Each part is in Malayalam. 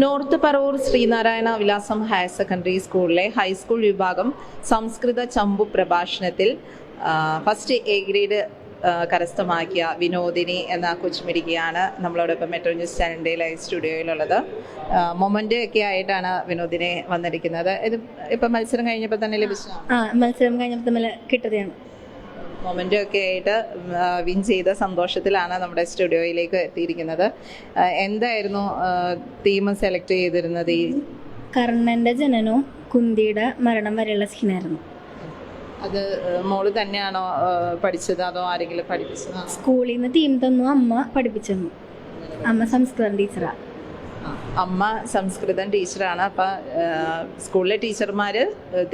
നോർത്ത് പറവൂർ ശ്രീനാരായണ വിലാസം ഹയർ സെക്കൻഡറി സ്കൂളിലെ ഹൈസ്കൂൾ വിഭാഗം സംസ്കൃത ചമ്പു പ്രഭാഷണത്തിൽ ഫസ്റ്റ് എ ഗ്രേഡ് കരസ്ഥമാക്കിയ വിനോദിനി എന്ന കൊച്ചുമിടിക്കുകയാണ് നമ്മളോടൊപ്പം മെട്രോ ന്യൂസ് ചാനലിൻ്റെ ലൈവ് സ്റ്റുഡിയോയിലുള്ളത്. മൊമെൻ്റ് ഒക്കെ ആയിട്ടാണ് വിനോദിനെ വന്നിരിക്കുന്നത്. ഇത് ഇപ്പം മത്സരം കഴിഞ്ഞപ്പോൾ തന്നെ ലഭിച്ചു? മത്സരം കഴിഞ്ഞപ്പോൾ തന്നെ കിട്ടുകയാണ്. മൊമെൻ്റ് ഒക്കെ ആയിട്ട് വിൻ ചെയ്ത സന്തോഷത്തിലാണ് നമ്മുടെ സ്റ്റുഡിയോയിലേക്ക് എത്തിയിരിക്കുന്നത്. എന്തായിരുന്നു തീം സെലക്ട് ചെയ്തിരുന്നത്? ഈ കർണൻ്റെ ജനനവും കുന്തിയുടെ മരണം വരെയുള്ള സീനായിരുന്നു. അത് മോള് തന്നെയാണോ പഠിച്ചത് അതോ ആരെങ്കിലും പഠിപ്പിച്ചത്? സ്കൂളിൽ നിന്ന് തീം തന്നു, അമ്മ പഠിപ്പിച്ചു. അമ്മ സംസ്കൃതം ടീച്ചറാണ്. അമ്മ സംസ്കൃതം ടീച്ചറാണ്. അപ്പം സ്കൂളിലെ ടീച്ചർമാർ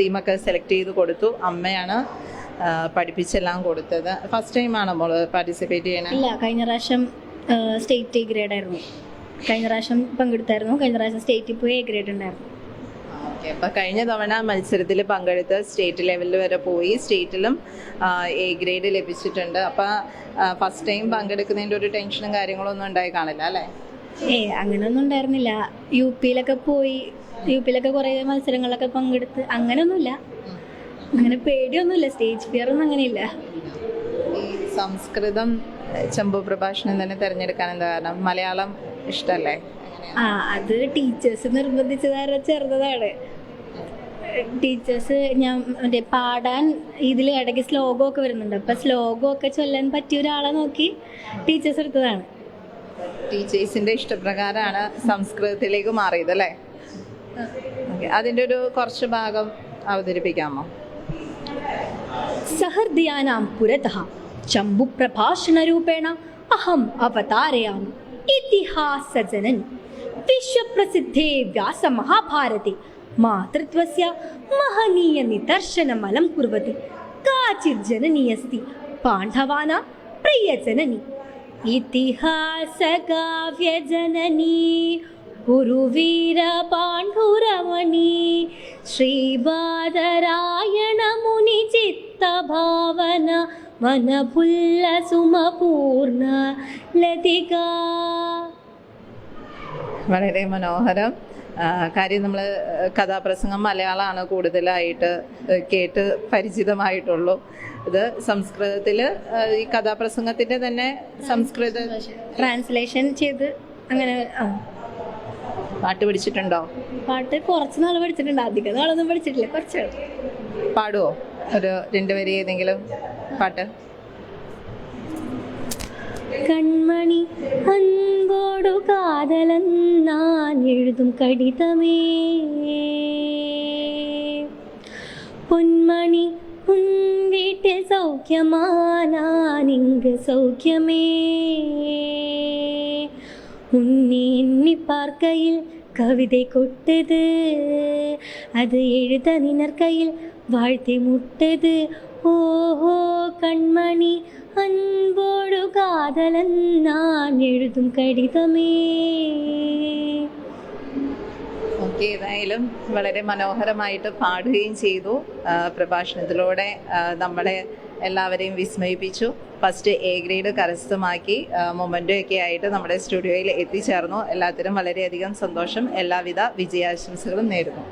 തീമൊക്കെ സെലക്ട് ചെയ്ത് കൊടുത്തു, അമ്മയാണ് പഠിപ്പിച്ചെല്ലാം കൊടുത്തത്. ഫസ്റ്റ് ടൈമാണോ മോള് പാർട്ടിസിപ്പേറ്റ് ചെയ്യണത്? ഇല്ല, കഴിഞ്ഞ പ്രാവശ്യം സ്റ്റേറ്റ് എ ഗ്രേഡ് ആയിരുന്നു. കഴിഞ്ഞ പ്രാവശ്യം പങ്കെടുത്തായിരുന്നു. കഴിഞ്ഞ പ്രാവശ്യം സ്റ്റേറ്റിൽ പോയി എ ഗ്രേഡ് ഉണ്ടായിരുന്നു. ഓക്കെ. അപ്പം കഴിഞ്ഞ തവണ മത്സരത്തിൽ പങ്കെടുത്ത് സ്റ്റേറ്റ് ലെവലിൽ വരെ പോയി, സ്റ്റേറ്റിലും എ ഗ്രേഡ് ലഭിച്ചിട്ടുണ്ട്. അപ്പം ഫസ്റ്റ് ടൈം പങ്കെടുക്കുന്നതിൻ്റെ ഒരു ടെൻഷനും കാര്യങ്ങളൊന്നും ഉണ്ടായി കാണില്ല അല്ലേ? അങ്ങനെയൊന്നും ഉണ്ടായിരുന്നില്ല. യു പിയിലൊക്കെ കുറേ മത്സരങ്ങളൊക്കെ പങ്കെടുത്ത് അങ്ങനെയൊന്നുമില്ല. അങ്ങനെ പേടിയൊന്നുമില്ല. സ്റ്റേജ് ഫിയർ ഒന്നും അങ്ങനെയില്ല. ഈ സംസ്കൃതം ചമ്പു പ്രഭാഷണം തന്നെ തിരഞ്ഞെടുക്കാൻ എന്താ കാരണം? മലയാളം ഇഷ്ടമല്ലേ? അത് ടീച്ചേഴ്സ് നിർബന്ധിച്ചതാരെ ചേർന്നതാണ്. ടീച്ചേഴ്സ് ഞാൻ പാടാൻ ഇതിൽ ഇടയ്ക്ക് ശ്ലോകമൊക്കെ വരുന്നുണ്ട്. അപ്പം ശ്ലോകമൊക്കെ ചൊല്ലാൻ പറ്റിയ ഒരാളെ നോക്കി ടീച്ചേഴ്സ് എടുത്തതാണ്. ടീച്ചേഴ്സിന്റെ ഇഷ്ടപ്രകാരമാണ് സംസ്കൃതത്തിലേക്ക് മാറിയത് അല്ലേ? അതിൻ്റെ ഒരു കുറച്ച് ഭാഗം അവതരിപ്പിക്കാമോ? സഹൃദയാനാം പുരതഃ ചമ്പു പ്രഭാഷണരൂപേണ അഹം അവതാരയാമി ഇതിഹാസജനനി വിശ്വപ്രസിദ്ധേ വ്യാസമഹാഭാരതേ മാതൃത്വസ്യ മഹനീയ നിദർശനമലം കുർവതി കാചിത് ജനനി അസ്തി പാണ്ഡവാനാം പ്രിയജനനി ഇതിഹാസകാവ്യജനനി കുരുവീര പാണ്ഡുരമണി ശ്രീബാദരായണ മുനി ചിത്തഭാവന വനപുല്ല സുമപൂർണ ലതിക. വളരെ മനോഹരം. കാര്യം നമ്മൾ കഥാപ്രസംഗം മലയാളമാണ് കൂടുതലായിട്ട് കേട്ട് പരിചിതമായിട്ടുള്ളൂ. ഇത് സംസ്കൃതത്തിൽ ഈ കഥാപ്രസംഗത്തിൻ്റെ തന്നെ സംസ്കൃത ട്രാൻസ്ലേഷൻ ചെയ്ത് അങ്ങനെ. പാട്ട് പഠിച്ചിട്ടുണ്ടോ? പാട്ട് കുറച്ച് നാൾ പഠിച്ചിട്ടുണ്ട്, അധികം നാളൊന്നും പഠിച്ചിട്ടില്ല, കുറച്ച്. പാടുവോ? ഒരു 2 വരി ഏതെങ്കിലും പാട്ട്? കൺമണി അൻപോടു കാതലൻ ഞാൻ എഴുതും കടിതമേ, പൊന്മണി ഉൻ വീട്ടിൽ സൗഖ്യമാനിങ്ക് സൗഖ്യമേ, ഉന്നി എണ്ണി പാർക്കയിൽ കവിதை കൊട്ടത് അത് എഴുത നിനർക്കയിൽ വാഴ്ത്തി മുട്ടത്. ഓഹോ കൺമണി അൻപോടു കാതലൻ ഞാൻ എഴുതും കടിതമേ. ഓക്കെ, ഏതായാലും വളരെ മനോഹരമായിട്ട് പാടുകയും ചെയ്തു. പ്രഭാഷണത്തിലൂടെ നമ്മളെ എല്ലാവരെയും വിസ്മയിപ്പിച്ചു. ഫസ്റ്റ് എ ഗ്രേഡ് കരസ്ഥമാക്കി മൊമെൻ്റ് ഒക്കെ ആയിട്ട് നമ്മുടെ സ്റ്റുഡിയോയിൽ എത്തിച്ചേർന്നു. എല്ലാത്തിനും വളരെയധികം സന്തോഷം. എല്ലാവിധ വിജയാശംസകളും നേരുന്നു.